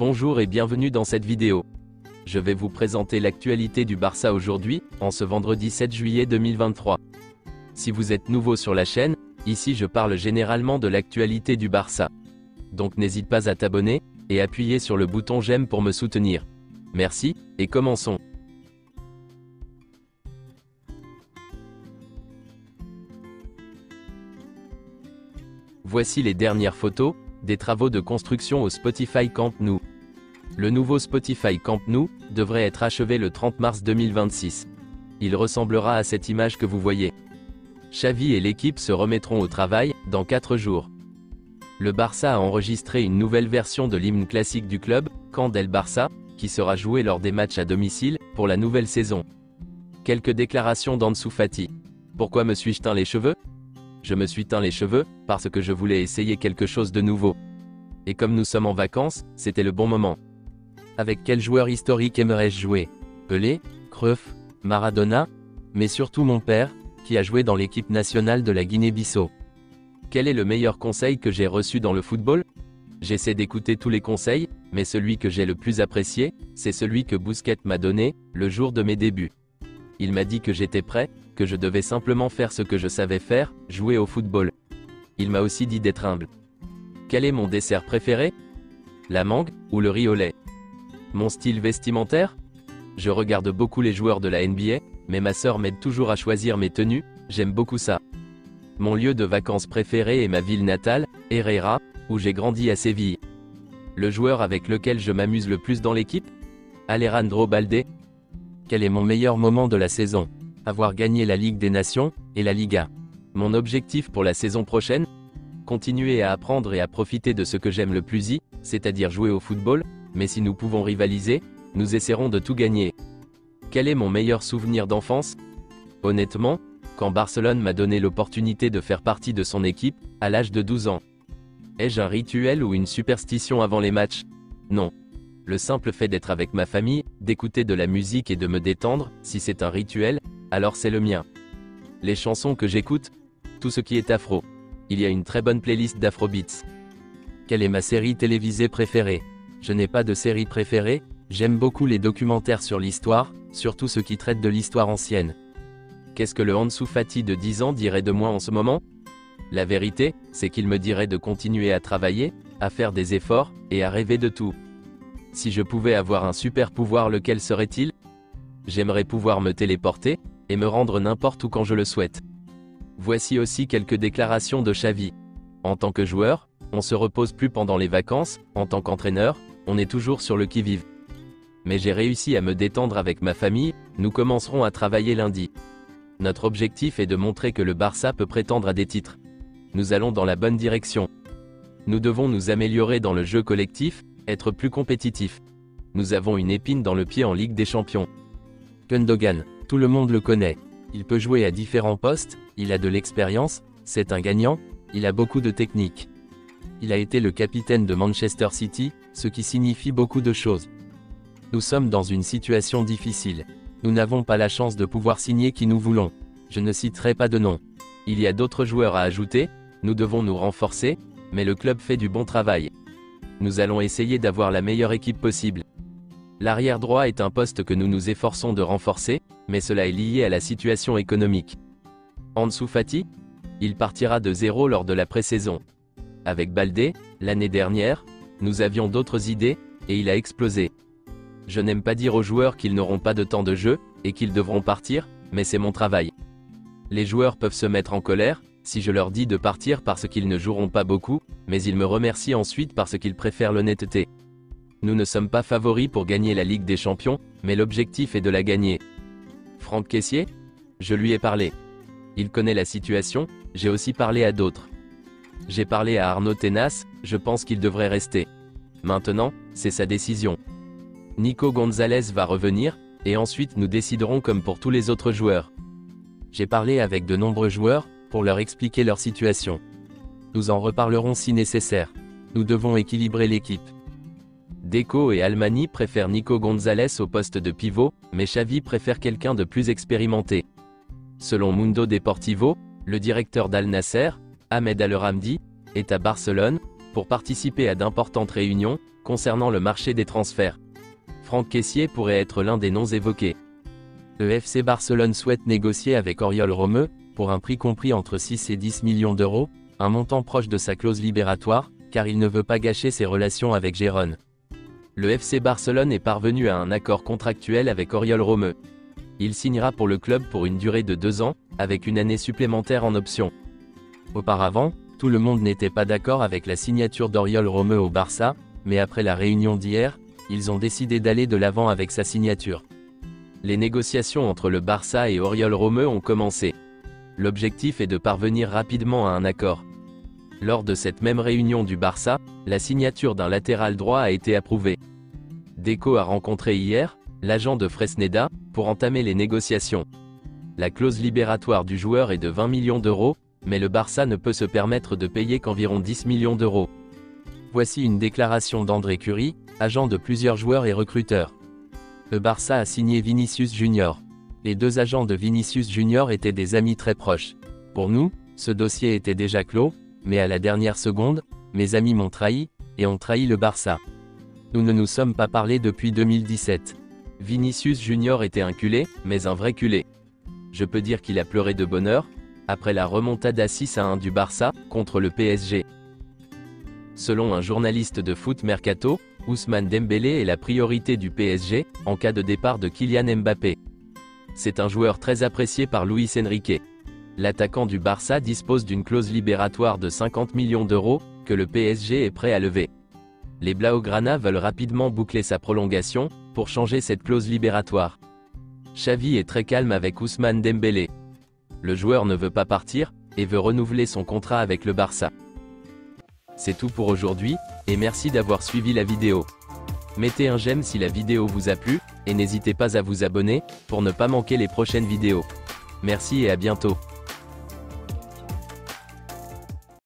Bonjour et bienvenue dans cette vidéo. Je vais vous présenter l'actualité du Barça aujourd'hui, en ce vendredi 7 juillet 2023. Si vous êtes nouveau sur la chaîne, ici je parle généralement de l'actualité du Barça. Donc n'hésite pas à t'abonner, et appuyer sur le bouton j'aime pour me soutenir. Merci, et commençons. Voici les dernières photos, des travaux de construction au Spotify Camp Nou. Le nouveau Spotify Camp Nou devrait être achevé le 30 mars 2026. Il ressemblera à cette image que vous voyez. Xavi et l'équipe se remettront au travail, dans 4 jours. Le Barça a enregistré une nouvelle version de l'hymne classique du club, Cant del Barça, qui sera joué lors des matchs à domicile, pour la nouvelle saison. Quelques déclarations d'Ansu Fati. Pourquoi me suis-je teint les cheveux ? Je me suis teint les cheveux, parce que je voulais essayer quelque chose de nouveau. Et comme nous sommes en vacances, c'était le bon moment. Avec quel joueur historique aimerais-je jouer ? Pelé, Cruyff, Maradona, mais surtout mon père, qui a joué dans l'équipe nationale de la Guinée-Bissau. Quel est le meilleur conseil que j'ai reçu dans le football ? J'essaie d'écouter tous les conseils, mais celui que j'ai le plus apprécié, c'est celui que Busquets m'a donné, le jour de mes débuts. Il m'a dit que j'étais prêt, que je devais simplement faire ce que je savais faire, jouer au football. Il m'a aussi dit d'être humble. Quel est mon dessert préféré ? La mangue, ou le riz au lait ? Mon style vestimentaire ? Je regarde beaucoup les joueurs de la NBA, mais ma sœur m'aide toujours à choisir mes tenues, j'aime beaucoup ça. Mon lieu de vacances préféré est ma ville natale, Herrera, où j'ai grandi à Séville. Le joueur avec lequel je m'amuse le plus dans l'équipe ? Alejandro Balde. Quel est mon meilleur moment de la saison ? Avoir gagné la Ligue des Nations, et la Liga. Mon objectif pour la saison prochaine ? Continuer à apprendre et à profiter de ce que j'aime le plus, c'est-à-dire jouer au football, mais si nous pouvons rivaliser, nous essaierons de tout gagner. Quel est mon meilleur souvenir d'enfance ? Honnêtement, quand Barcelone m'a donné l'opportunité de faire partie de son équipe, à l'âge de 12 ans. Ai-je un rituel ou une superstition avant les matchs ? Non. Le simple fait d'être avec ma famille, d'écouter de la musique et de me détendre, si c'est un rituel, alors c'est le mien. Les chansons que j'écoute ? Tout ce qui est afro. Il y a une très bonne playlist d'afrobeats. Quelle est ma série télévisée préférée ? Je n'ai pas de série préférée, j'aime beaucoup les documentaires sur l'histoire, surtout ceux qui traitent de l'histoire ancienne. Qu'est-ce que le Ansu Fati de 10 ans dirait de moi en ce moment ? La vérité, c'est qu'il me dirait de continuer à travailler, à faire des efforts, et à rêver de tout. Si je pouvais avoir un super pouvoir, lequel serait-il ? J'aimerais pouvoir me téléporter, et me rendre n'importe où quand je le souhaite. Voici aussi quelques déclarations de Xavi. En tant que joueur, on se repose plus pendant les vacances, en tant qu'entraîneur, on est toujours sur le qui-vive. Mais j'ai réussi à me détendre avec ma famille, nous commencerons à travailler lundi. Notre objectif est de montrer que le Barça peut prétendre à des titres. Nous allons dans la bonne direction. Nous devons nous améliorer dans le jeu collectif, être plus compétitifs. Nous avons une épine dans le pied en Ligue des Champions. Gundogan, tout le monde le connaît. Il peut jouer à différents postes, il a de l'expérience, c'est un gagnant, il a beaucoup de technique. Il a été le capitaine de Manchester City, ce qui signifie beaucoup de choses. Nous sommes dans une situation difficile. Nous n'avons pas la chance de pouvoir signer qui nous voulons. Je ne citerai pas de nom. Il y a d'autres joueurs à ajouter, nous devons nous renforcer, mais le club fait du bon travail. Nous allons essayer d'avoir la meilleure équipe possible. L'arrière droit est un poste que nous nous efforçons de renforcer, mais cela est lié à la situation économique. Ansu Fati ? Il partira de zéro lors de la pré-saison. Avec Balde, l'année dernière, nous avions d'autres idées, et il a explosé. Je n'aime pas dire aux joueurs qu'ils n'auront pas de temps de jeu, et qu'ils devront partir, mais c'est mon travail. Les joueurs peuvent se mettre en colère, si je leur dis de partir parce qu'ils ne joueront pas beaucoup, mais ils me remercient ensuite parce qu'ils préfèrent l'honnêteté. Nous ne sommes pas favoris pour gagner la Ligue des Champions, mais l'objectif est de la gagner. Franck Kessié ? Je lui ai parlé. Il connaît la situation, j'ai aussi parlé à d'autres. J'ai parlé à Arnaud Tenas, je pense qu'il devrait rester. Maintenant, c'est sa décision. Nico Gonzalez va revenir, et ensuite nous déciderons comme pour tous les autres joueurs. J'ai parlé avec de nombreux joueurs, pour leur expliquer leur situation. Nous en reparlerons si nécessaire. Nous devons équilibrer l'équipe. Deco et Almani préfèrent Nico Gonzalez au poste de pivot, mais Xavi préfère quelqu'un de plus expérimenté. Selon Mundo Deportivo, le directeur d'Al Nasser, Ahmed Al Ramdi, est à Barcelone, pour participer à d'importantes réunions concernant le marché des transferts. Franck Kessié pourrait être l'un des noms évoqués. Le FC Barcelone souhaite négocier avec Oriol Romeu, pour un prix compris entre 6 et 10 millions d'euros, un montant proche de sa clause libératoire, car il ne veut pas gâcher ses relations avec Gérone. Le FC Barcelone est parvenu à un accord contractuel avec Oriol Romeu. Il signera pour le club pour une durée de 2 ans, avec une année supplémentaire en option. Auparavant, tout le monde n'était pas d'accord avec la signature d'Oriol Romeu au Barça, mais après la réunion d'hier, ils ont décidé d'aller de l'avant avec sa signature. Les négociations entre le Barça et Oriol Romeu ont commencé. L'objectif est de parvenir rapidement à un accord. Lors de cette même réunion du Barça, la signature d'un latéral droit a été approuvée. Deco a rencontré hier l'agent de Fresneda pour entamer les négociations. La clause libératoire du joueur est de 20 millions d'euros, mais le Barça ne peut se permettre de payer qu'environ 10 millions d'euros. Voici une déclaration d'André Curie, agent de plusieurs joueurs et recruteurs. Le Barça a signé Vinicius Junior. Les deux agents de Vinicius Junior étaient des amis très proches. Pour nous, ce dossier était déjà clos, mais à la dernière seconde, mes amis m'ont trahi, et ont trahi le Barça. Nous ne nous sommes pas parlé depuis 2017. Vinicius Junior était un culé, mais un vrai culé. Je peux dire qu'il a pleuré de bonheur, après la remontada 6-1 du Barça, contre le PSG. Selon un journaliste de Foot Mercato, Ousmane Dembélé est la priorité du PSG, en cas de départ de Kylian Mbappé. C'est un joueur très apprécié par Luis Enrique. L'attaquant du Barça dispose d'une clause libératoire de 50 millions d'euros, que le PSG est prêt à lever. Les Blaugrana veulent rapidement boucler sa prolongation, pour changer cette clause libératoire. Xavi est très calme avec Ousmane Dembélé. Le joueur ne veut pas partir, et veut renouveler son contrat avec le Barça. C'est tout pour aujourd'hui, et merci d'avoir suivi la vidéo. Mettez un j'aime si la vidéo vous a plu, et n'hésitez pas à vous abonner, pour ne pas manquer les prochaines vidéos. Merci et à bientôt.